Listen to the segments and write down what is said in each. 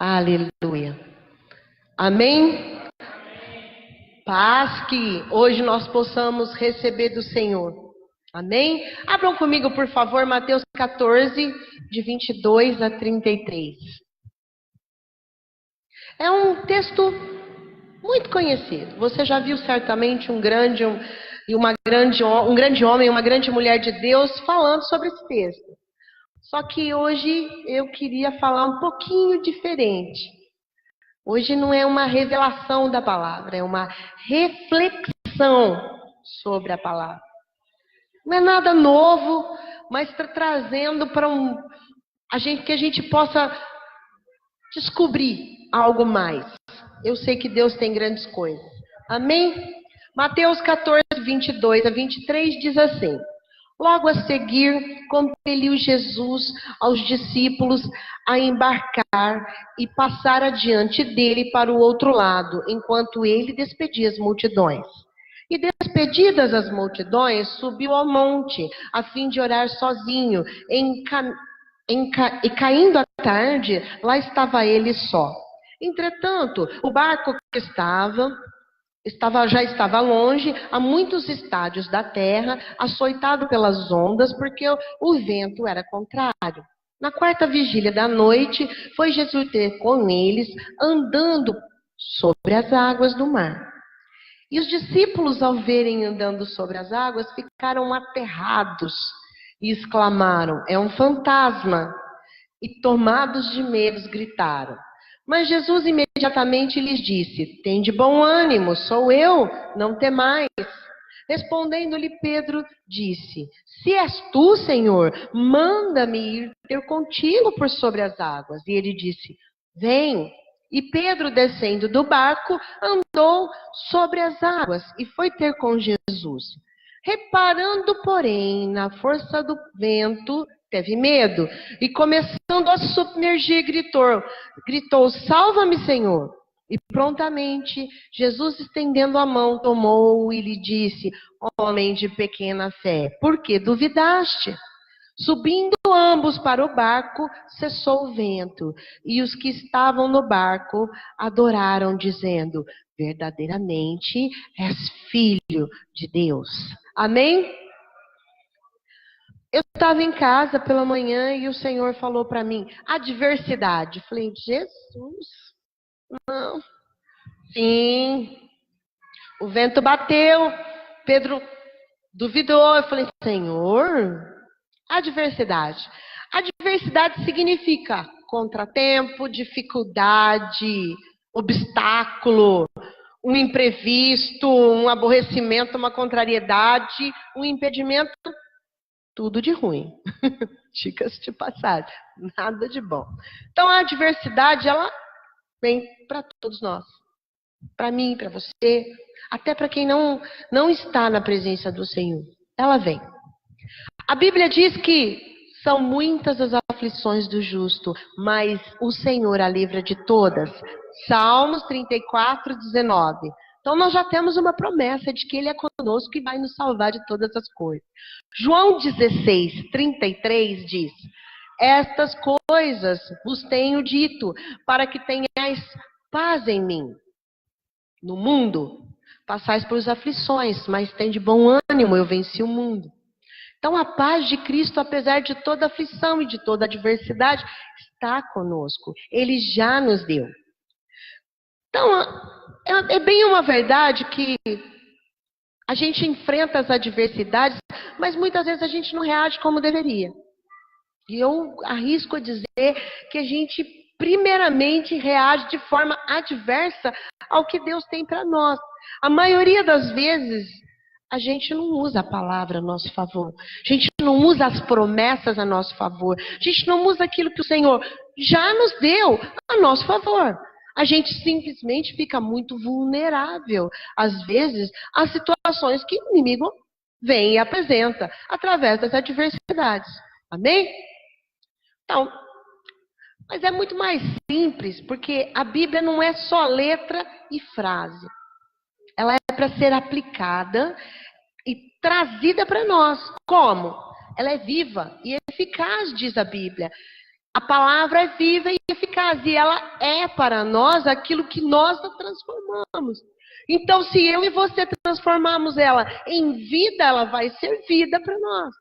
Aleluia. Amém? Paz que hoje nós possamos receber do Senhor. Amém? Abram comigo, por favor, Mateus 14, de 22 a 33. É um texto muito conhecido. Você já viu certamente um grande homem e uma grande mulher de Deus falando sobre esse texto. Só que hoje eu queria falar um pouquinho diferente. Hoje não é uma revelação da palavra, é uma reflexão sobre a palavra. Não é nada novo, mas está trazendo para que a gente possa descobrir algo mais. Eu sei que Deus tem grandes coisas. Amém? Mateus 14, 22 a 23 diz assim: Logo a seguir, compeliu Jesus aos discípulos a embarcar e passar adiante dele para o outro lado, enquanto ele despedia as multidões. E despedidas as multidões, subiu ao monte, a fim de orar sozinho. E caindo a tarde, lá estava ele só. Entretanto, o barco que já estava longe, a muitos estádios da terra, açoitado pelas ondas, porque o vento era contrário. Na quarta vigília da noite, foi Jesus ter com eles, andando sobre as águas do mar. E os discípulos, ao verem andando sobre as águas, ficaram aterrados e exclamaram: é um fantasma! E tomados de medo, gritaram. Mas Jesus imediatamente lhes disse: tende bom ânimo, sou eu, não temais. Respondendo-lhe Pedro, disse: se és tu, Senhor, manda-me ir ter contigo por sobre as águas. E ele disse: vem. E Pedro, descendo do barco, andou sobre as águas e foi ter com Jesus. Reparando, porém, na força do vento, teve medo e, começando a submergir, gritou: salva-me, Senhor! E prontamente Jesus, estendendo a mão, tomou-o e lhe disse: homem de pequena fé, por que duvidaste? Subindo ambos para o barco, cessou o vento, e os que estavam no barco adoraram, dizendo: verdadeiramente és filho de Deus. Amém? Eu estava em casa pela manhã e o Senhor falou para mim: adversidade. Eu falei: Jesus, não. Sim. O vento bateu, Pedro duvidou. Eu falei: Senhor, adversidade. Adversidade significa contratempo, dificuldade, obstáculo, um imprevisto, um aborrecimento, uma contrariedade, um impedimento. Tudo de ruim. Dicas de passagem. Nada de bom. Então a adversidade, ela vem para todos nós. Para mim, para você. Até para quem não está na presença do Senhor. Ela vem. A Bíblia diz que são muitas as aflições do justo, mas o Senhor a livra de todas. Salmos 34, 19. Então nós já temos uma promessa de que Ele é conosco e vai nos salvar de todas as coisas. João 16, 33 diz: estas coisas vos tenho dito, para que tenhais paz em mim. No mundo passais por aflições, mas tende bom ânimo, eu venci o mundo. Então a paz de Cristo, apesar de toda aflição e de toda adversidade, está conosco. Ele já nos deu. Então, é bem uma verdade que a gente enfrenta as adversidades, mas muitas vezes a gente não reage como deveria. E eu arrisco a dizer que a gente, primeiramente, reage de forma adversa ao que Deus tem para nós. A maioria das vezes, a gente não usa a palavra a nosso favor. A gente não usa as promessas a nosso favor. A gente não usa aquilo que o Senhor já nos deu a nosso favor. A gente simplesmente fica muito vulnerável, às vezes, às situações que o inimigo vem e apresenta através das adversidades. Amém? Então, mas é muito mais simples, porque a Bíblia não é só letra e frase. Ela é para ser aplicada e trazida para nós. Como? Ela é viva e eficaz, diz a Bíblia. A palavra é viva e eficaz, e ela é para nós aquilo que nós a transformamos. Então, se eu e você transformarmos ela em vida, ela vai ser vida para nós.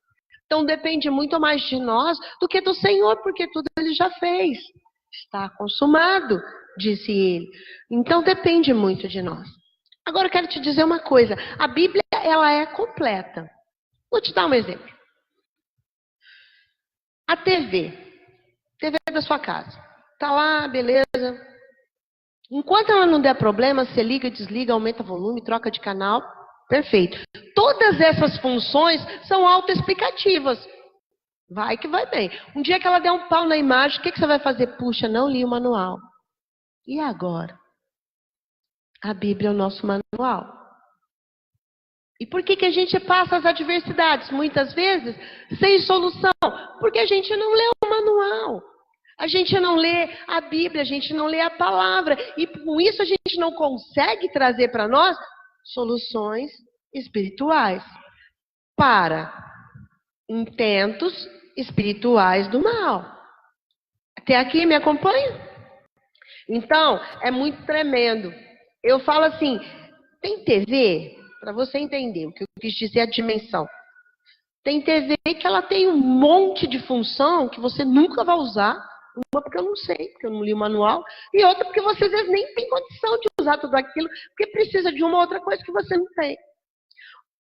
Então, depende muito mais de nós do que do Senhor, porque tudo Ele já fez. Está consumado, disse Ele. Então, depende muito de nós. Agora, eu quero te dizer uma coisa. A Bíblia, ela é completa. Vou te dar um exemplo. A TV da sua casa. Tá lá, beleza. Enquanto ela não der problema, você liga, desliga, aumenta o volume, troca de canal. Perfeito. Todas essas funções são autoexplicativas. Vai que vai bem. Um dia que ela der um pau na imagem, o que você vai fazer? Puxa, não li o manual. E agora? A Bíblia é o nosso manual. E por que a gente passa as adversidades, muitas vezes, sem solução? Porque a gente não lê o manual. A gente não lê a Bíblia, a gente não lê a palavra. E com isso a gente não consegue trazer para nós soluções espirituais para intentos espirituais do mal. Até aqui me acompanha? Então, é muito tremendo. Eu falo assim, tem TV, para você entender o que eu quis dizer, a dimensão. Tem TV que ela tem um monte de função que você nunca vai usar. Uma porque eu não sei, porque eu não li o manual. E outra porque você às vezes nem tem condição de usar tudo aquilo, porque precisa de uma outra coisa que você não tem.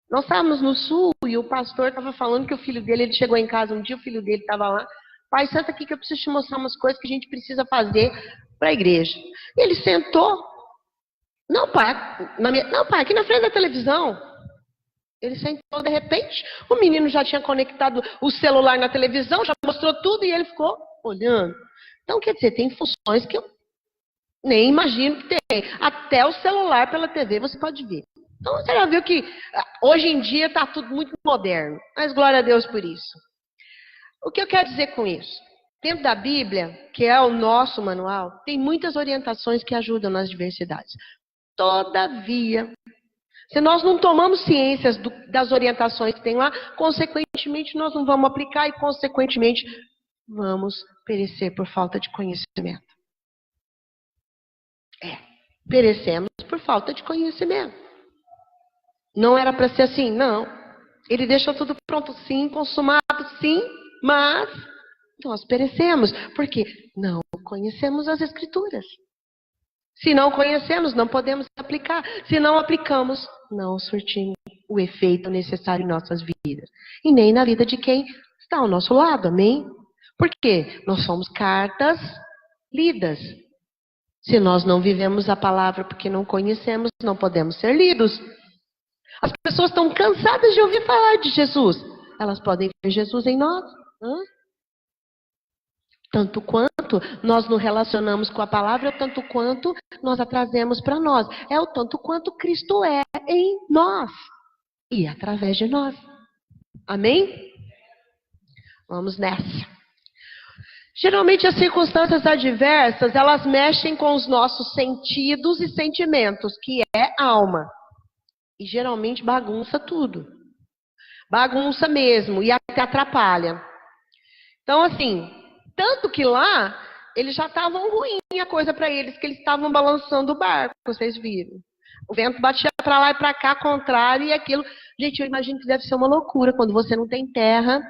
Nós estávamos no sul e o pastor estava falando que o filho dele, ele chegou em casa um dia, o filho dele estava lá. Pai, senta aqui que eu preciso te mostrar umas coisas que a gente precisa fazer para a igreja. E ele sentou. Não, pai, aqui na frente da televisão. Ele sentou, de repente, o menino já tinha conectado o celular na televisão, já mostrou tudo e ele ficou olhando. Então, quer dizer, tem funções que eu nem imagino que tem. Até o celular pela TV você pode ver. Então, você já viu que hoje em dia está tudo muito moderno. Mas glória a Deus por isso. O que eu quero dizer com isso? Dentro da Bíblia, que é o nosso manual, tem muitas orientações que ajudam nas diversidades. Todavia, se nós não tomamos ciências das orientações que tem lá, consequentemente nós não vamos aplicar e, consequentemente, vamos perecer por falta de conhecimento. Perecemos por falta de conhecimento. Não era para ser assim, não. Ele deixou tudo pronto, sim, consumado, sim, mas nós perecemos, porque não conhecemos as Escrituras. Se não conhecemos, não podemos aplicar. Se não aplicamos, não surtimos o efeito necessário em nossas vidas. E nem na vida de quem está ao nosso lado, amém? Por quê? Nós somos cartas lidas. Se nós não vivemos a palavra porque não conhecemos, não podemos ser lidos. As pessoas estão cansadas de ouvir falar de Jesus. Elas podem ver Jesus em nós. Tanto quanto nós nos relacionamos com a palavra, tanto quanto nós a trazemos para nós. É o tanto quanto Cristo é em nós e através de nós. Amém? Vamos nessa. Geralmente as circunstâncias adversas, elas mexem com os nossos sentidos e sentimentos, que é a alma. E geralmente bagunça tudo. Bagunça mesmo e até atrapalha. Então assim, tanto que lá, eles já estavam ruim a coisa para eles, que eles estavam balançando o barco, vocês viram. O vento batia para lá e para cá, contrário, e aquilo. Gente, eu imagino que deve ser uma loucura, quando você não tem terra,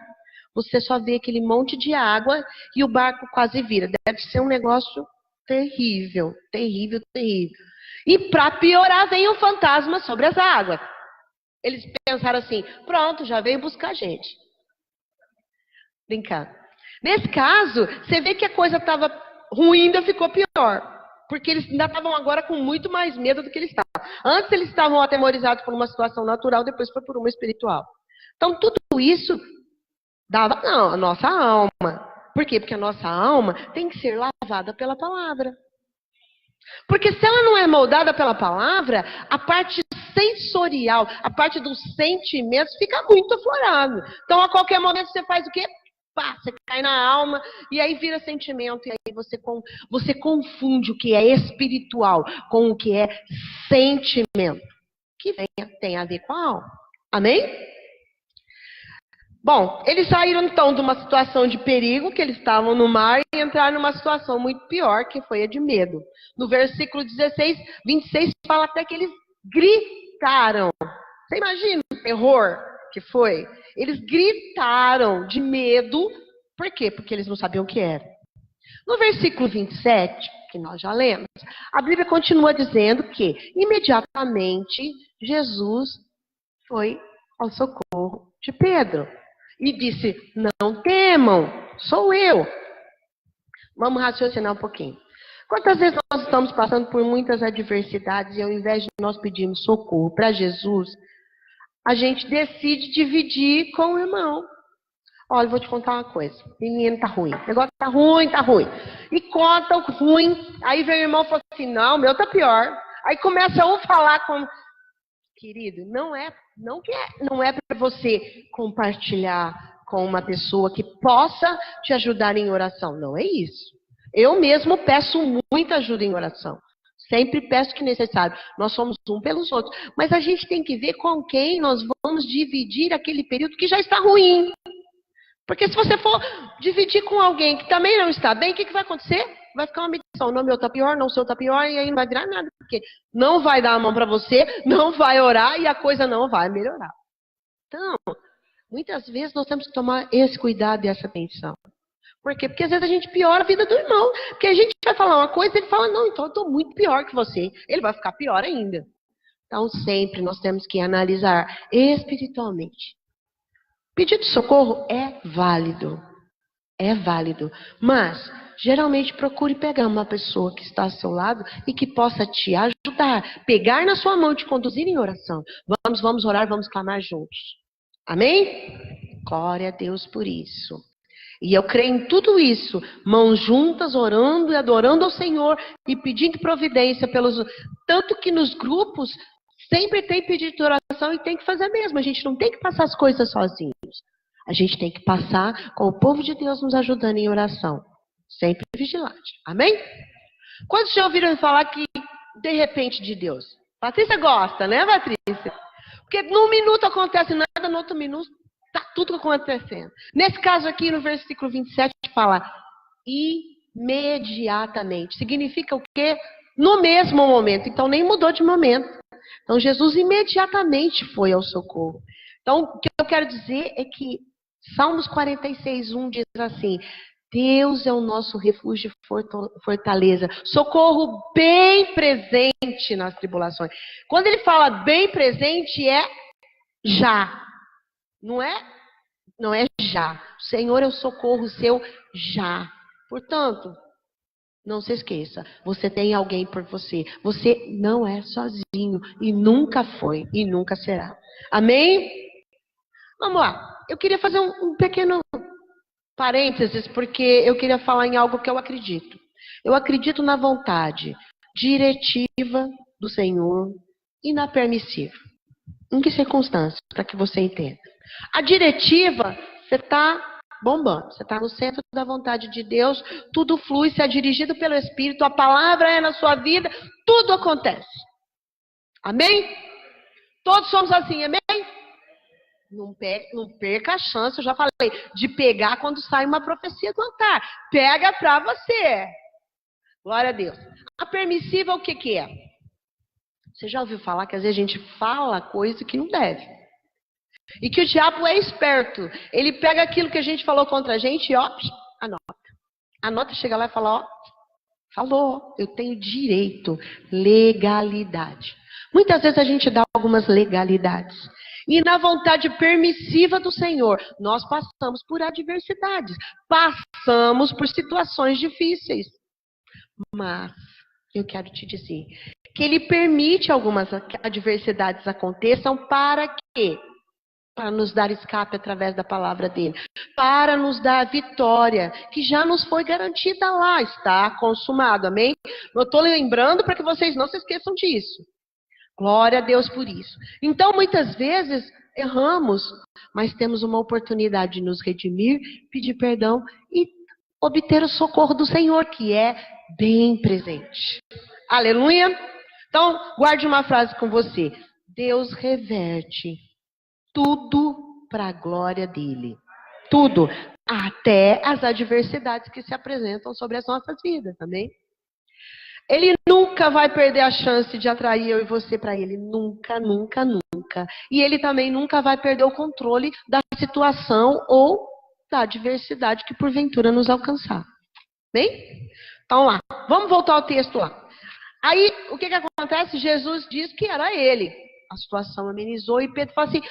você só vê aquele monte de água e o barco quase vira. Deve ser um negócio terrível, terrível, terrível. E para piorar, vem um fantasma sobre as águas. Eles pensaram assim, pronto, já veio buscar a gente. Brincando. Nesse caso, você vê que a coisa estava ruim, ainda ficou pior. Porque eles ainda estavam agora com muito mais medo do que eles estavam. Antes eles estavam atemorizados por uma situação natural, depois foi por uma espiritual. Então tudo isso dava a nossa alma. Por quê? Porque a nossa alma tem que ser lavada pela palavra. Porque se ela não é moldada pela palavra, a parte sensorial, a parte dos sentimentos fica muito aflorada. Então a qualquer momento você faz o quê? Você cai na alma e aí vira sentimento. E aí você confunde o que é espiritual com o que é sentimento. Que tem a ver com a alma. Amém? Bom, eles saíram então de uma situação de perigo, que eles estavam no mar, e entraram numa situação muito pior, que foi a de medo. No versículo 26 fala até que eles gritaram. Você imagina o terror que foi? Eles gritaram de medo. Por quê? Porque eles não sabiam o que era. No versículo 27, que nós já lemos, a Bíblia continua dizendo que imediatamente Jesus foi ao socorro de Pedro e disse: não temam, sou eu. Vamos raciocinar um pouquinho. Quantas vezes nós estamos passando por muitas adversidades e ao invés de nós pedirmos socorro para Jesus, a gente decide dividir com o irmão. Olha, eu vou te contar uma coisa. Menino, tá ruim. O negócio tá ruim, tá ruim. E conta o ruim. Aí vem o irmão e fala assim: não, o meu tá pior. Aí começa um a falar com... Querido, não é para você compartilhar com uma pessoa que possa te ajudar em oração. Não é isso. Eu mesmo peço muita ajuda em oração. Sempre peço que necessário. Nós somos um pelos outros. Mas a gente tem que ver com quem nós vamos dividir aquele período que já está ruim. Porque se você for dividir com alguém que também não está bem, o que vai acontecer? Vai ficar uma medição. Não, meu está pior, não, o seu está pior, e aí não vai virar nada. Porque não vai dar a mão para você, não vai orar e a coisa não vai melhorar. Então, muitas vezes nós temos que tomar esse cuidado e essa atenção. Por quê? Porque às vezes a gente piora a vida do irmão. Porque a gente vai falar uma coisa e ele fala: não, então eu estou muito pior que você. Ele vai ficar pior ainda. Então, sempre nós temos que analisar espiritualmente. Pedido de socorro é válido. É válido. Mas, geralmente, procure pegar uma pessoa que está ao seu lado e que possa te ajudar. Pegar na sua mão e te conduzir em oração. Vamos orar, vamos clamar juntos. Amém? Glória a Deus por isso. E eu creio em tudo isso. Mãos juntas, orando e adorando ao Senhor e pedindo providência pelos... Tanto que nos grupos... Sempre tem pedido de oração e tem que fazer mesmo. A gente não tem que passar as coisas sozinhos. A gente tem que passar com o povo de Deus nos ajudando em oração. Sempre vigilante. Amém? Quantos já ouviram falar que de repente de Deus? Patrícia gosta, né, Patrícia? Porque num minuto acontece nada, no outro minuto está tudo acontecendo. Nesse caso aqui, no versículo 27, fala imediatamente. Significa o quê? No mesmo momento. Então nem mudou de momento. Então, Jesus imediatamente foi ao socorro. Então, o que eu quero dizer é que Salmos 46:1 diz assim: Deus é o nosso refúgio e fortaleza, socorro bem presente nas tribulações. Quando ele fala bem presente, é já. Não é já. O Senhor é o socorro seu já. Portanto, não se esqueça, você tem alguém por você. Você não é sozinho e nunca foi e nunca será. Amém? Vamos lá. Eu queria fazer um pequeno parênteses, porque eu queria falar em algo que eu acredito. Eu acredito na vontade diretiva do Senhor e na permissiva. Em que circunstâncias? Para que você entenda. A diretiva, você está bombando. Você está no centro da vontade de Deus, tudo flui, você é dirigido pelo Espírito, a palavra é na sua vida, tudo acontece. Amém? Todos somos assim, amém? Não perca a chance, eu já falei, de pegar quando sai uma profecia do altar. Pega para você. Glória a Deus. A permissiva, o que é? Você já ouviu falar que às vezes a gente fala coisa que não deve? E que o diabo é esperto. Ele pega aquilo que a gente falou contra a gente e ó, anota. Anota, chega lá e fala, ó, falou, eu tenho direito, legalidade. Muitas vezes a gente dá algumas legalidades. E na vontade permissiva do Senhor, nós passamos por adversidades. Passamos por situações difíceis. Mas, eu quero te dizer, que Ele permite algumas adversidades aconteçam para quê? Para nos dar escape através da palavra dele. Para nos dar a vitória, que já nos foi garantida lá, está consumado, amém? Eu estou lembrando para que vocês não se esqueçam disso. Glória a Deus por isso. Então, muitas vezes, erramos, mas temos uma oportunidade de nos redimir, pedir perdão e obter o socorro do Senhor, que é bem presente. Aleluia? Então, guarde uma frase com você. Deus reverte tudo para a glória dele. Tudo. Até as adversidades que se apresentam sobre as nossas vidas, amém? Ele nunca vai perder a chance de atrair eu e você para ele. Nunca, nunca, nunca. E ele também nunca vai perder o controle da situação ou da adversidade que porventura nos alcançar. Bem? Então lá, vamos voltar ao texto lá. Aí, o que acontece? Jesus diz que era ele. A situação amenizou e Pedro fala assim,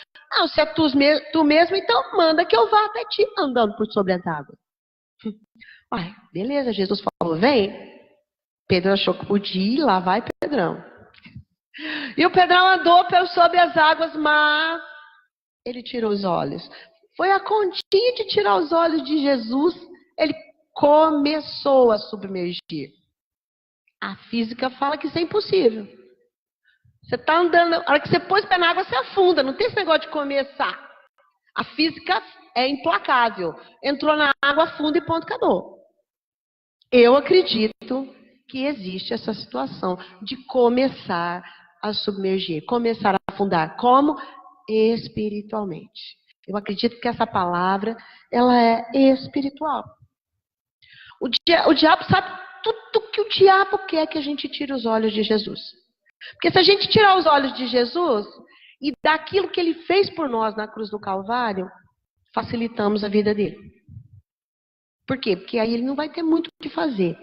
se é tu mesmo, então manda que eu vá até ti andando por sobre as águas. Uai, beleza, Jesus falou, vem. Pedro achou que podia ir, lá vai Pedrão. E o Pedrão andou sobre as águas, mas ele tirou os olhos. Foi a continha de tirar os olhos de Jesus, ele começou a submergir. A física fala que isso é impossível. Você está andando, a hora que você pôs o pé na água, você afunda, não tem esse negócio de começar. A física é implacável. Entrou na água, afunda e ponto, acabou. Eu acredito que existe essa situação de começar a submergir, começar a afundar. Como? Espiritualmente. Eu acredito que essa palavra, ela é espiritual. O diabo sabe tudo que o diabo quer que a gente tire os olhos de Jesus. Porque se a gente tirar os olhos de Jesus e daquilo que ele fez por nós na cruz do Calvário, facilitamos a vida dele. Por quê? Porque aí ele não vai ter muito o que fazer.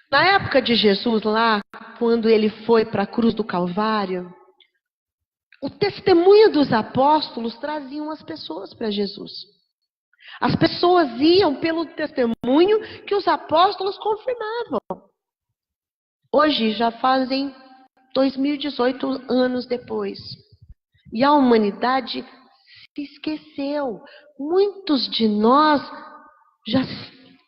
Na época de Jesus lá, quando ele foi para a cruz do Calvário, o testemunho dos apóstolos traziam as pessoas para Jesus. As pessoas iam pelo testemunho que os apóstolos confirmavam. Hoje já fazem 2018 anos depois. E a humanidade se esqueceu. Muitos de nós já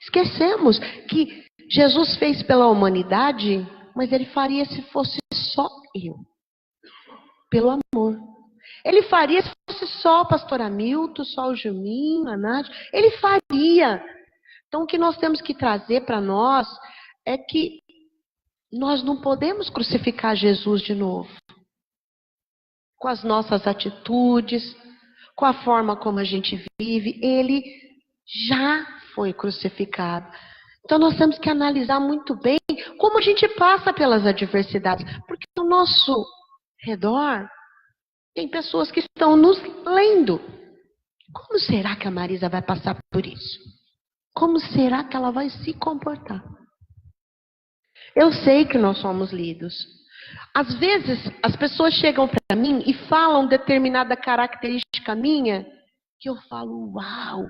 esquecemos que Jesus fez pela humanidade, mas ele faria se fosse só eu. Pelo amor. Ele faria se fosse só o pastor Hamilton, só o Juninho, a Nádia. Ele faria. Então o que nós temos que trazer para nós é que nós não podemos crucificar Jesus de novo. Com as nossas atitudes, com a forma como a gente vive, ele já foi crucificado. Então nós temos que analisar muito bem como a gente passa pelas adversidades. Porque ao nosso redor tem pessoas que estão nos lendo. Como será que a Marisa vai passar por isso? Como será que ela vai se comportar? Eu sei que nós somos lidos. Às vezes, as pessoas chegam para mim e falam determinada característica minha, que eu falo, uau!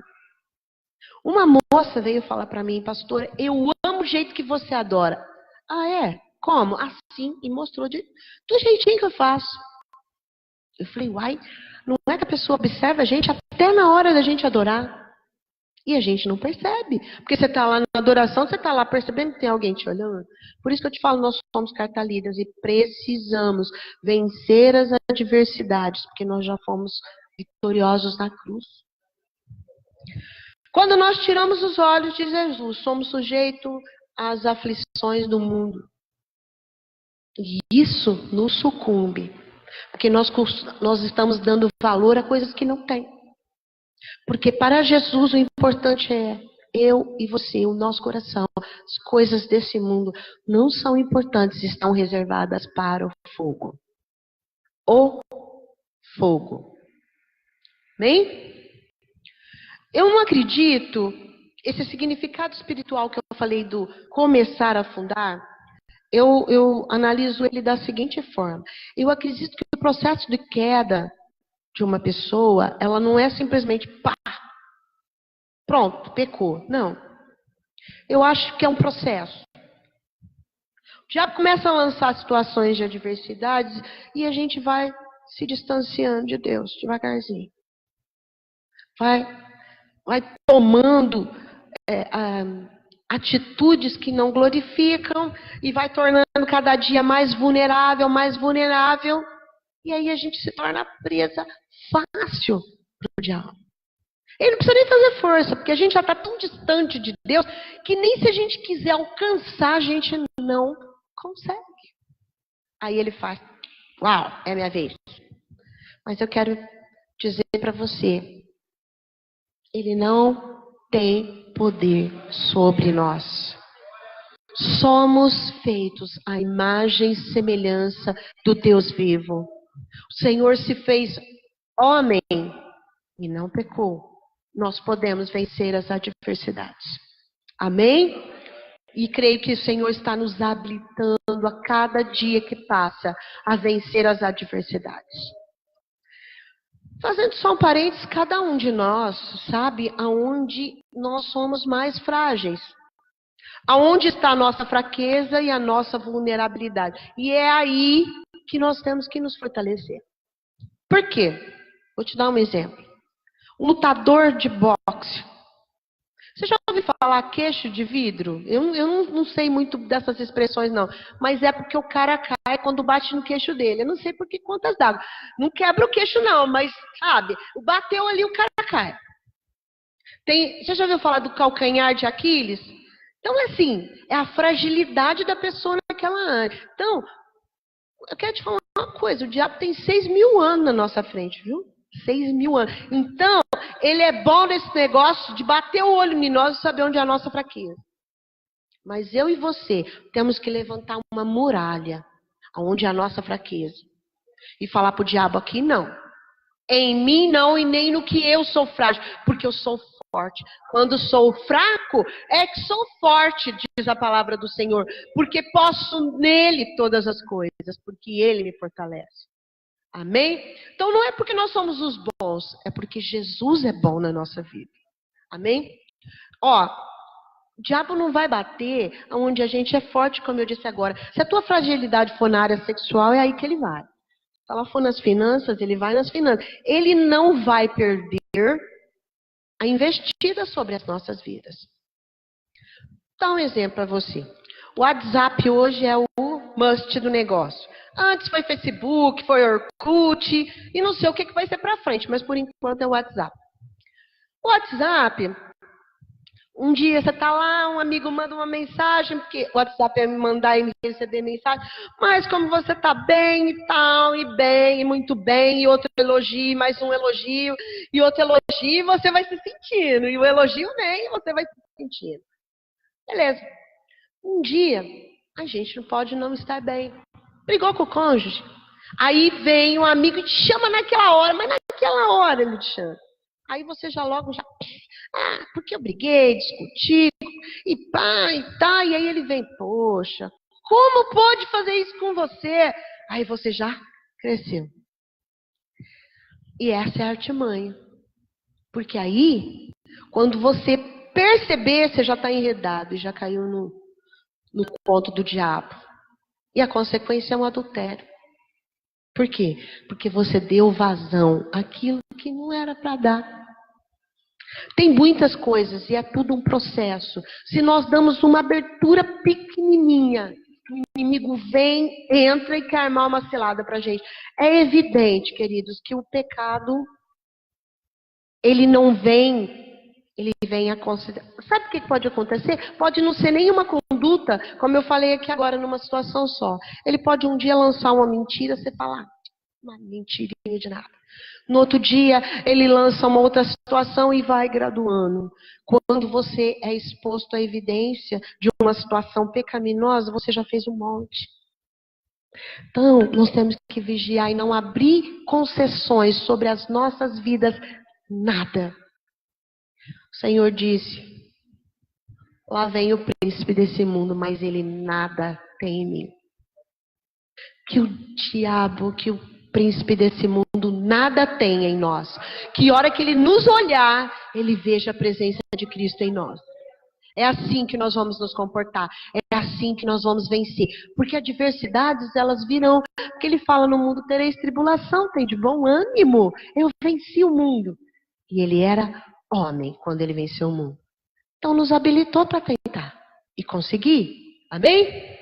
Uma moça veio falar para mim, pastora, eu amo o jeito que você adora. Ah, é? Como? Assim, e mostrou do jeitinho que eu faço. Eu falei, uai, não é que a pessoa observa a gente até na hora da gente adorar. E a gente não percebe. Porque você está lá na adoração, você está lá percebendo que tem alguém te olhando. Por isso que eu te falo, nós somos cartalidas e precisamos vencer as adversidades, porque nós já fomos vitoriosos na cruz. Quando nós tiramos os olhos de Jesus, somos sujeitos às aflições do mundo. E isso nos sucumbe. Porque nós estamos dando valor a coisas que não tem. Porque para Jesus o importante é eu e você, o nosso coração. As coisas desse mundo não são importantes, estão reservadas para o fogo. O fogo. Bem? Eu não acredito, esse significado espiritual que eu falei do começar a afundar, eu analiso ele da seguinte forma. Eu acredito que o processo de queda de uma pessoa, ela não é simplesmente pá, pronto, pecou. Não. Eu acho que é um processo. Já começa a lançar situações de adversidades e a gente vai se distanciando de Deus devagarzinho. Vai tomando atitudes que não glorificam e vai tornando cada dia mais vulnerável. E aí a gente se torna presa fácil para o diabo. Ele não precisa nem fazer força, porque a gente já está tão distante de Deus que nem se a gente quiser alcançar, a gente não consegue. Aí ele faz, uau, é minha vez. Mas eu quero dizer para você, ele não tem poder sobre nós. Somos feitos à imagem e semelhança do Deus vivo. O Senhor se fez homem e não pecou. Nós podemos vencer as adversidades. Amém? E creio que o Senhor está nos habilitando a cada dia que passa a vencer as adversidades. Fazendo só um parênteses, cada um de nós sabe aonde nós somos mais frágeis. Aonde está a nossa fraqueza e a nossa vulnerabilidade. E é aí que nós temos que nos fortalecer. Por quê? Vou te dar um exemplo. Um lutador de boxe. Você já ouviu falar queixo de vidro? Eu não sei muito dessas expressões, não. Mas é porque o cara cai quando bate no queixo dele. Eu não sei por que contas d'água. Não quebra o queixo, não. Mas, sabe, bateu ali, o cara cai. Você já ouviu falar do calcanhar de Aquiles? Então, assim, é a fragilidade da pessoa naquela área. Então, eu quero te falar uma coisa. O diabo tem 6.000 anos na nossa frente, viu? 6.000 anos. Então, ele é bom nesse negócio de bater o olho em nós e saber onde é a nossa fraqueza. Mas eu e você temos que levantar uma muralha onde é a nossa fraqueza. E falar pro diabo aqui, não. Em mim não e nem no que eu sou frágil. Porque eu sou forte. Quando sou fraco, é que sou forte, diz a palavra do Senhor. Porque posso nele todas as coisas. Porque ele me fortalece. Amém? Então não é porque nós somos os bons, é porque Jesus é bom na nossa vida. Amém? Ó, o diabo não vai bater onde a gente é forte, como eu disse agora. Se a tua fragilidade for na área sexual, é aí que ele vai. Se ela for nas finanças, ele vai nas finanças. Ele não vai perder a investida sobre as nossas vidas. Vou dar um exemplo para você. O WhatsApp hoje é o must do negócio. Antes foi Facebook, foi Orkut, e não sei o que vai ser para frente, mas por enquanto é o WhatsApp. O WhatsApp, um dia você está lá, um amigo manda uma mensagem, porque o WhatsApp é me mandar e me receber mensagem, mas como você está bem e tal, e bem, e muito bem, e outro elogio, mais um elogio, e outro elogio, você vai se sentindo, e o elogio nem, você vai se sentindo. Beleza. Um dia, a gente não pode não estar bem. Brigou com o cônjuge. Aí vem um amigo e te chama naquela hora, mas naquela hora ele te chama. Aí você já logo já... porque eu briguei, discuti, e pá, e tá. E aí ele vem, poxa, como pode fazer isso com você? Aí você já cresceu. E essa é a artimanha. Porque aí, quando você perceber, você já está enredado e já caiu no ponto do diabo. E a consequência é um adultério. Por quê? Porque você deu vazão àquilo que não era para dar. Tem muitas coisas e é tudo um processo. Se nós damos uma abertura pequenininha, o inimigo vem, entra e quer armar uma cilada para a gente. É evidente, queridos, que o pecado, ele não vem... Ele vem a considerar. Sabe o que pode acontecer? Pode não ser nenhuma conduta, como eu falei aqui agora, numa situação só. Ele pode um dia lançar uma mentira, você fala, uma mentirinha de nada. No outro dia, ele lança uma outra situação e vai graduando. Quando você é exposto à evidência de uma situação pecaminosa, você já fez um monte. Então, nós temos que vigiar e não abrir concessões sobre as nossas vidas, nada. O Senhor disse, lá vem o príncipe desse mundo, mas ele nada tem em mim. Que o diabo, que o príncipe desse mundo nada tem em nós. Que hora que ele nos olhar, ele veja a presença de Cristo em nós. É assim que nós vamos nos comportar. É assim que nós vamos vencer. Porque adversidades, elas virão. Porque ele fala, no mundo tereis tribulação, tem de bom ânimo. Eu venci o mundo. E ele era homem quando ele venceu o mundo. Então nos habilitou para tentar e conseguir. Amém?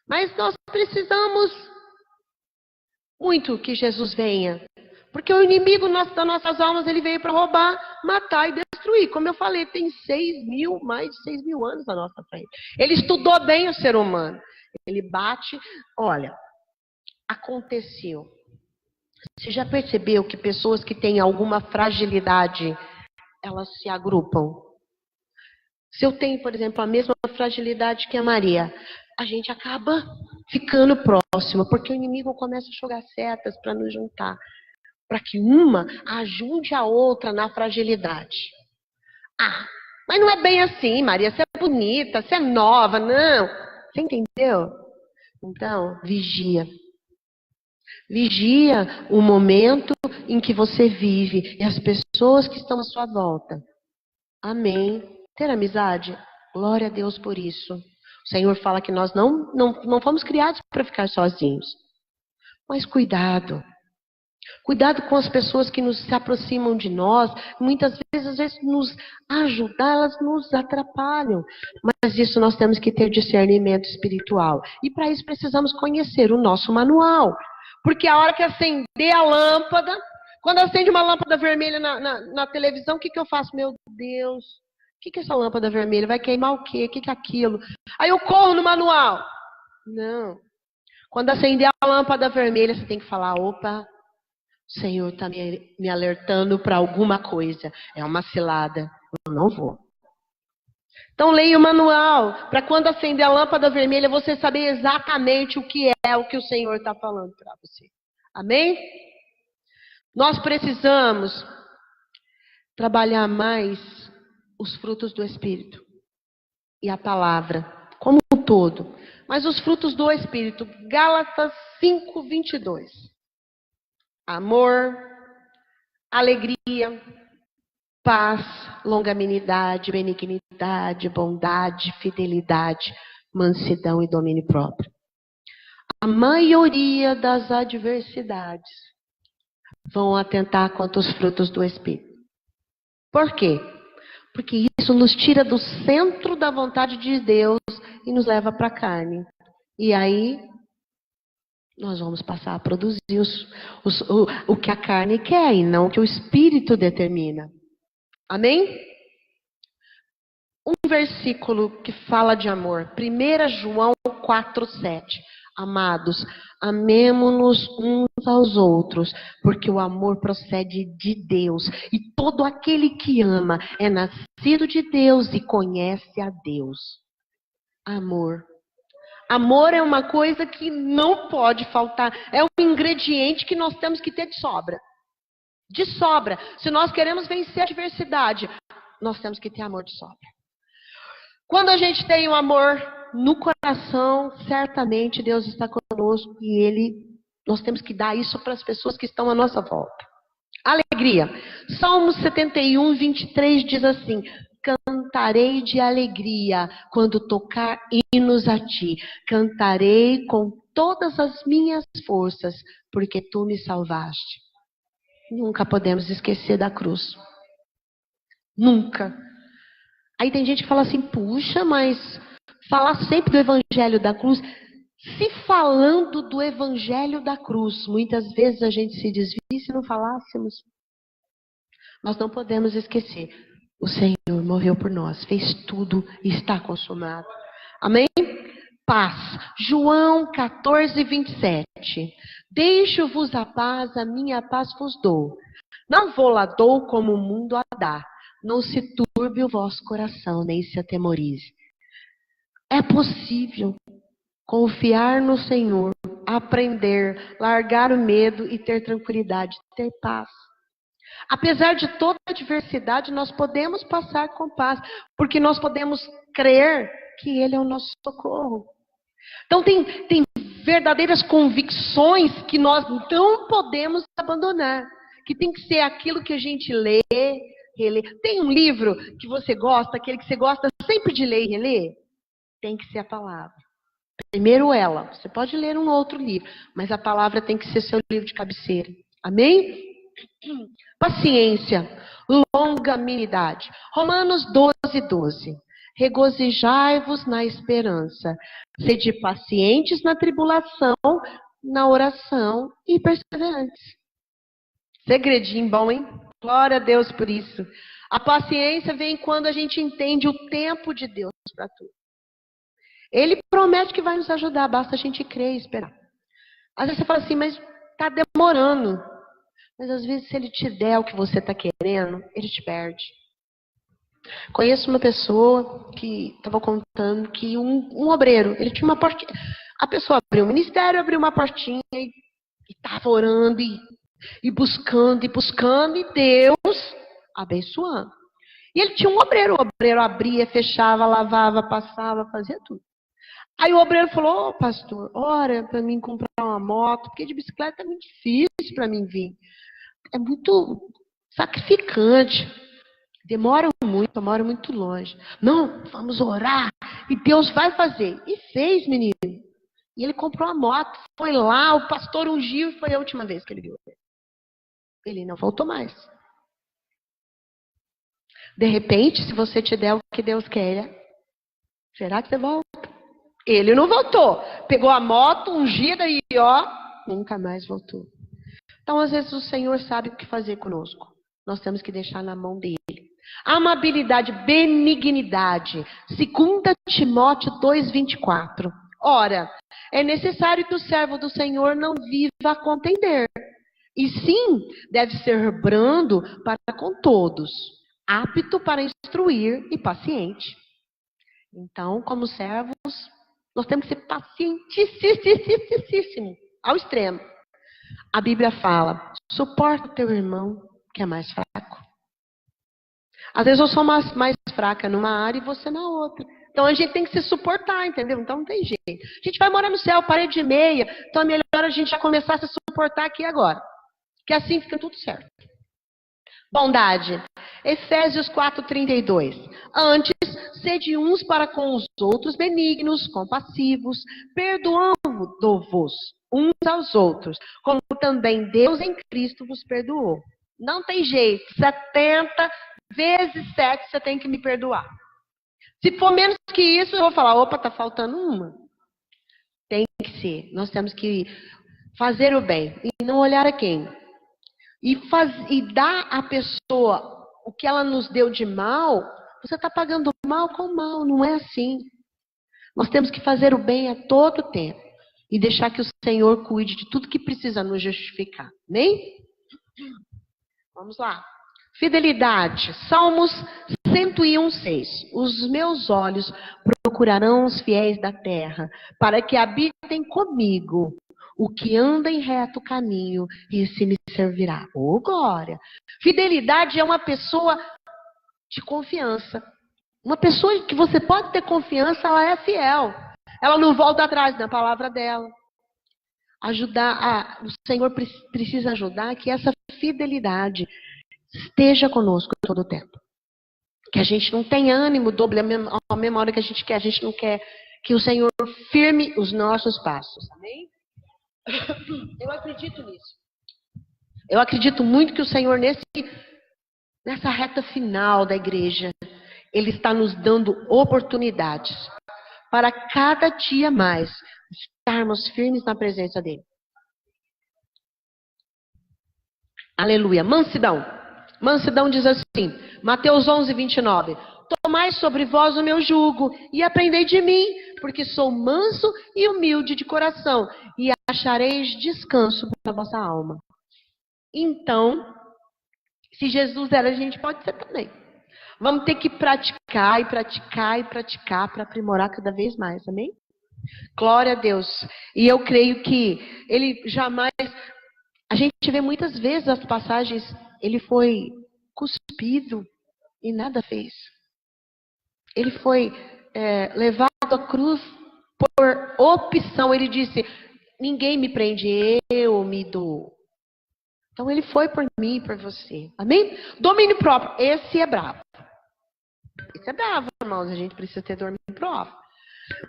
Mas nós precisamos muito que Jesus venha. Porque o inimigo das nossas almas, ele veio para roubar, matar e destruir. Como eu falei, tem mais de 6.000 anos na nossa frente. Ele estudou bem o ser humano. Ele bate, olha, aconteceu. Você já percebeu que pessoas que têm alguma fragilidade, elas se agrupam? Se eu tenho, por exemplo, a mesma fragilidade que a Maria, a gente acaba ficando próximo, porque o inimigo começa a jogar setas para nos juntar, para que uma ajude a outra na fragilidade. Ah, mas não é bem assim, Maria, você é bonita, você é nova, não. Você entendeu? Então, vigia. Vigia o momento em que você vive e as pessoas que estão à sua volta. Amém. Ter amizade? Glória a Deus por isso. O Senhor fala que nós não fomos criados para ficar sozinhos. Mas cuidado. Cuidado com as pessoas que se aproximam de nós. Muitas vezes, às vezes, nos ajudar, elas nos atrapalham. Mas isso nós temos que ter discernimento espiritual. E para isso precisamos conhecer o nosso manual. Porque a hora que acender a lâmpada, quando acende uma lâmpada vermelha na televisão, o que eu faço? Meu Deus, o que é essa lâmpada vermelha? Vai queimar o quê? O que é aquilo? Aí eu corro no manual. Não. Quando acender a lâmpada vermelha, você tem que falar, opa, o Senhor está me alertando para alguma coisa. É uma cilada. Eu não vou. Então leia o manual, para quando acender a lâmpada vermelha, você saber exatamente o que o Senhor está falando para você. Amém? Nós precisamos trabalhar mais os frutos do Espírito e a palavra, como um todo. Mas os frutos do Espírito, Gálatas 5:22. Amor, alegria, paz, longanimidade, benignidade, bondade, fidelidade, mansidão e domínio próprio. A maioria das adversidades vão atentar contra os frutos do Espírito. Por quê? Porque isso nos tira do centro da vontade de Deus e nos leva para a carne. E aí, nós vamos passar a produzir o que a carne quer e não o que o Espírito determina. Amém? Um versículo que fala de amor. 1 João 4:7. Amados, amemo-nos uns aos outros, porque o amor procede de Deus. E todo aquele que ama é nascido de Deus e conhece a Deus. Amor. Amor é uma coisa que não pode faltar. É um ingrediente que nós temos que ter de sobra. De sobra. Se nós queremos vencer a adversidade, nós temos que ter amor de sobra. Quando a gente tem o amor no coração, certamente Deus está conosco e nós temos que dar isso para as pessoas que estão à nossa volta. Alegria. Salmo 71:23 diz assim: cantarei de alegria quando tocar hinos a ti. Cantarei com todas as minhas forças, porque tu me salvaste. Nunca podemos esquecer da cruz. Nunca. Aí tem gente que fala assim, puxa, mas falar sempre do evangelho da cruz. Se falando do evangelho da cruz, muitas vezes a gente se desvia se não falássemos. Nós não podemos esquecer. O Senhor morreu por nós, fez tudo e está consumado. Amém? Paz. João 14:27. Deixo-vos a paz, a minha paz vos dou. Não vou lá dou como o mundo a dá. Não se turbe o vosso coração, nem se atemorize. É possível confiar no Senhor, aprender, largar o medo e ter tranquilidade, ter paz. Apesar de toda a adversidade, nós podemos passar com paz, porque nós podemos crer que Ele é o nosso socorro. Então tem verdadeiras convicções que nós não podemos abandonar, que tem que ser aquilo que a gente lê, reler. Tem um livro que você gosta, aquele que você gosta sempre de ler e reler? Tem que ser a palavra. Primeiro ela. Você pode ler um outro livro, mas a palavra tem que ser seu livro de cabeceira. Amém? Paciência, longanimidade. Romanos 12:12. Regozijai-vos na esperança. Sede pacientes na tribulação, na oração e perseverantes. Segredinho bom, hein? Glória a Deus por isso. A paciência vem quando a gente entende o tempo de Deus para tudo. Ele promete que vai nos ajudar, basta a gente crer e esperar. Às vezes você fala assim, mas Está demorando. Mas às vezes, se ele te der o que você está querendo, ele te perde. Conheço uma pessoa que estava contando que um obreiro, ele tinha uma portinha. A pessoa abriu o ministério, abriu uma portinha e estava orando e buscando, e Deus abençoando. E ele tinha um obreiro. O obreiro abria, fechava, lavava, passava, fazia tudo. Aí o obreiro falou: pastor, ora para mim comprar uma moto, porque de bicicleta é muito difícil para mim vir. É muito sacrificante. Demora muito longe. Não, vamos orar e Deus vai fazer. E fez, menino. E ele comprou a moto, foi lá, o pastor ungiu e foi a última vez que ele viu ele. Ele não voltou mais. De repente, se você te der o que Deus quer, será que você volta? Ele não voltou. Pegou a moto, ungida e nunca mais voltou. Então, às vezes, o Senhor sabe o que fazer conosco. Nós temos que deixar na mão dele. Amabilidade, benignidade. 2 Timóteo 2:24. Ora, é necessário que o servo do Senhor não viva a contender. E sim, deve ser brando para com todos, apto para instruir e paciente. Então, como servos, nós temos que ser pacientíssimos, ao extremo. A Bíblia fala: suporta o teu irmão que é mais fraco. Às vezes eu sou mais fraca numa área e você na outra. Então a gente tem que se suportar, entendeu? Então não tem jeito. A gente vai morar no céu, parede e meia. Então é melhor a gente já começar a se suportar aqui agora. Que assim fica tudo certo. Bondade. Efésios 4:32. Antes, sede uns para com os outros benignos, compassivos, perdoando-vos uns aos outros, como também Deus em Cristo vos perdoou. Não tem jeito. 70 vezes 7 você tem que me perdoar. Se for menos que isso, eu vou falar: opa, tá faltando uma. Tem que ser. Nós temos que fazer o bem e não olhar a quem. E dar à pessoa o que ela nos deu de mal. Você está pagando mal com mal, não é assim. Nós temos que fazer o bem a todo tempo e deixar que o Senhor cuide de tudo que precisa nos justificar. Amém? Vamos lá. Fidelidade. Salmos 101:6. Os meus olhos procurarão os fiéis da terra, para que habitem comigo. O que anda em reto caminho, esse me servirá. Oh, glória! Fidelidade é uma pessoa de confiança. Uma pessoa que você pode ter confiança, ela é fiel. Ela não volta atrás na palavra dela. O Senhor precisa ajudar que essa fidelidade esteja conosco todo o tempo. Que a gente não tenha ânimo, doble a mesma hora que a gente quer. A gente não quer que o Senhor firme os nossos passos. Amém? Eu acredito nisso. Eu acredito muito que o Senhor, nessa reta final da igreja, Ele está nos dando oportunidades para cada dia mais estarmos firmes na presença dEle. Aleluia. Mansidão. Mansidão diz assim, Mateus 11:29. Tomai sobre vós o meu jugo e aprendei de mim, porque sou manso e humilde de coração, e achareis descanso para a vossa alma. Então, se Jesus era, a gente pode ser também. Vamos ter que praticar para aprimorar cada vez mais, amém? Glória a Deus. E eu creio que Ele jamais... A gente vê muitas vezes as passagens, Ele foi cuspido e nada fez. Ele foi levado à cruz por opção. Ele disse, ninguém me prende, eu me dou. Então ele foi por mim e por você. Amém? Domínio próprio. Esse é bravo. Esse é bravo, irmãos. A gente precisa ter domínio próprio.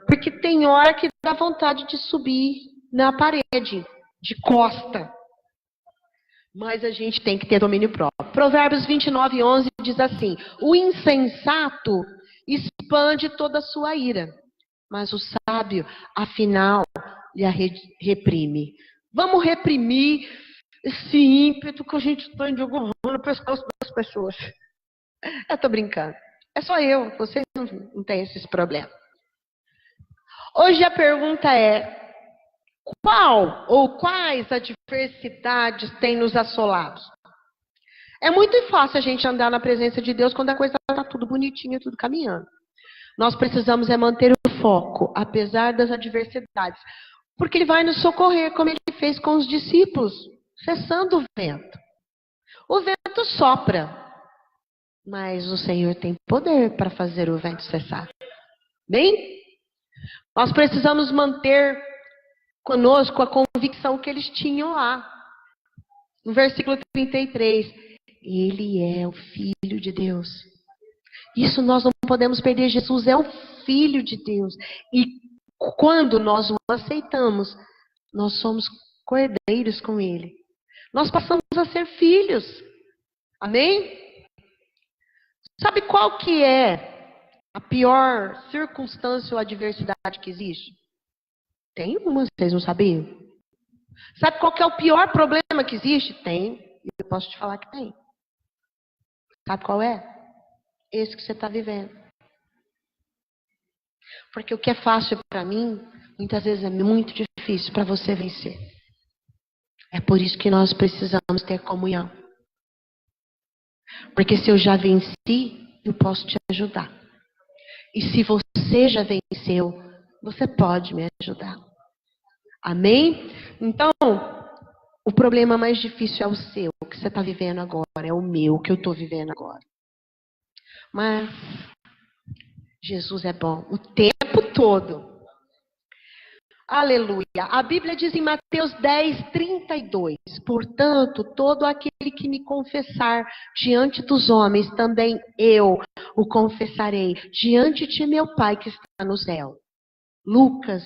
Porque tem hora que dá vontade de subir na parede, de costa. Mas a gente tem que ter domínio próprio. Provérbios 29:11 diz assim, o insensato expande toda a sua ira, mas o sábio, afinal, lhe reprime. Vamos reprimir esse ímpeto que a gente está enjogando no pescoço das pessoas. Eu tô brincando. É só eu, vocês não têm esses problemas. Hoje a pergunta é, qual ou quais adversidades têm nos assolado. É muito fácil a gente andar na presença de Deus quando a coisa está tudo bonitinha, tudo caminhando. Nós precisamos manter o foco, apesar das adversidades. Porque Ele vai nos socorrer, como Ele fez com os discípulos, cessando o vento. O vento sopra, mas o Senhor tem poder para fazer o vento cessar. Bem? Nós precisamos manter conosco a convicção que eles tinham lá. No versículo 33, Ele é o Filho de Deus. Isso nós não podemos perder. Jesus é o Filho de Deus. E quando nós o aceitamos, nós somos cordeiros com Ele. Nós passamos a ser filhos. Amém? Sabe qual que é a pior circunstância ou adversidade que existe? Tem uma, vocês não sabiam? Sabe qual que é o pior problema que existe? Tem. E eu posso te falar que tem. Sabe qual é? Esse que você está vivendo. Porque o que é fácil para mim, muitas vezes é muito difícil para você vencer. É por isso que nós precisamos ter comunhão. Porque se eu já venci, eu posso te ajudar. E se você já venceu, você pode me ajudar. Amém? Então, o problema mais difícil é o seu, o que você está vivendo agora. É o meu, o que eu estou vivendo agora. Mas Jesus é bom o tempo todo. Aleluia. A Bíblia diz em Mateus 10:32. Portanto, todo aquele que me confessar diante dos homens, também eu o confessarei diante de meu Pai que está no céu. Lucas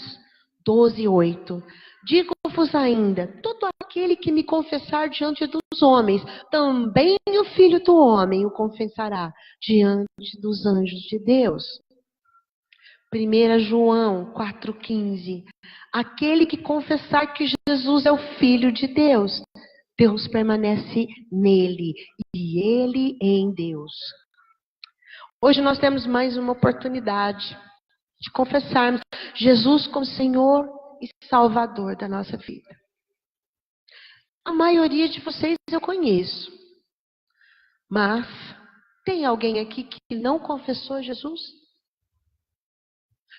12:8. Digo-vos ainda, todo aquele que me confessar diante dos homens, também o Filho do Homem o confessará diante dos anjos de Deus. 1 João 4,15. Aquele que confessar que Jesus é o Filho de Deus, Deus permanece nele e ele em Deus. Hoje nós temos mais uma oportunidade de confessarmos Jesus como Senhor e Salvador da nossa vida. A maioria de vocês eu conheço, mas tem alguém aqui que não confessou Jesus?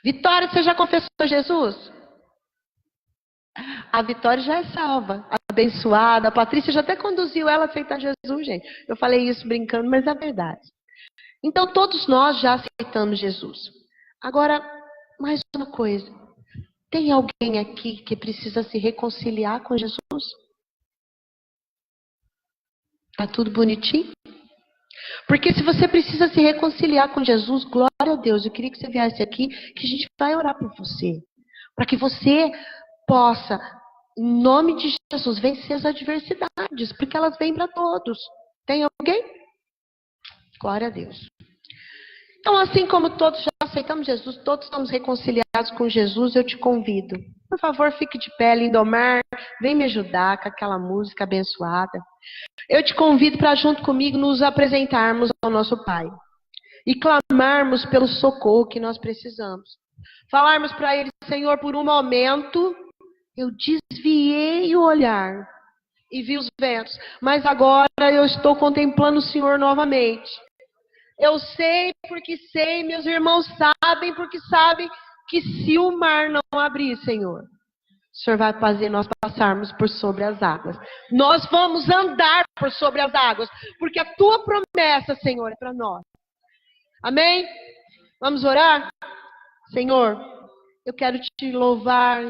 Vitória, você já confessou Jesus? A Vitória já é salva, abençoada. A Patrícia já até conduziu ela a aceitar Jesus, gente. Eu falei isso brincando, mas é verdade. Então, todos nós já aceitamos Jesus. Agora, mais uma coisa. Tem alguém aqui que precisa se reconciliar com Jesus? Tá tudo bonitinho? Porque se você precisa se reconciliar com Jesus, glória a Deus, eu queria que você viesse aqui, que a gente vai orar por você. Para que você possa, em nome de Jesus, vencer as adversidades, porque elas vêm para todos. Tem alguém? Glória a Deus. Então, assim como todos já aceitamos Jesus, todos estamos reconciliados com Jesus, eu te convido. Por favor, fique de pé, Lindomar, vem me ajudar com aquela música abençoada. Eu te convido para junto comigo nos apresentarmos ao nosso Pai. E clamarmos pelo socorro que nós precisamos. Falarmos para Ele, Senhor, por um momento, eu desviei o olhar e vi os ventos. Mas agora eu estou contemplando o Senhor novamente. Eu sei porque sei, meus irmãos sabem porque sabem que se o mar não abrir, Senhor, o Senhor vai fazer nós passarmos por sobre as águas. Nós vamos andar por sobre as águas, porque a tua promessa, Senhor, é para nós. Amém? Vamos orar? Senhor, eu quero te louvar,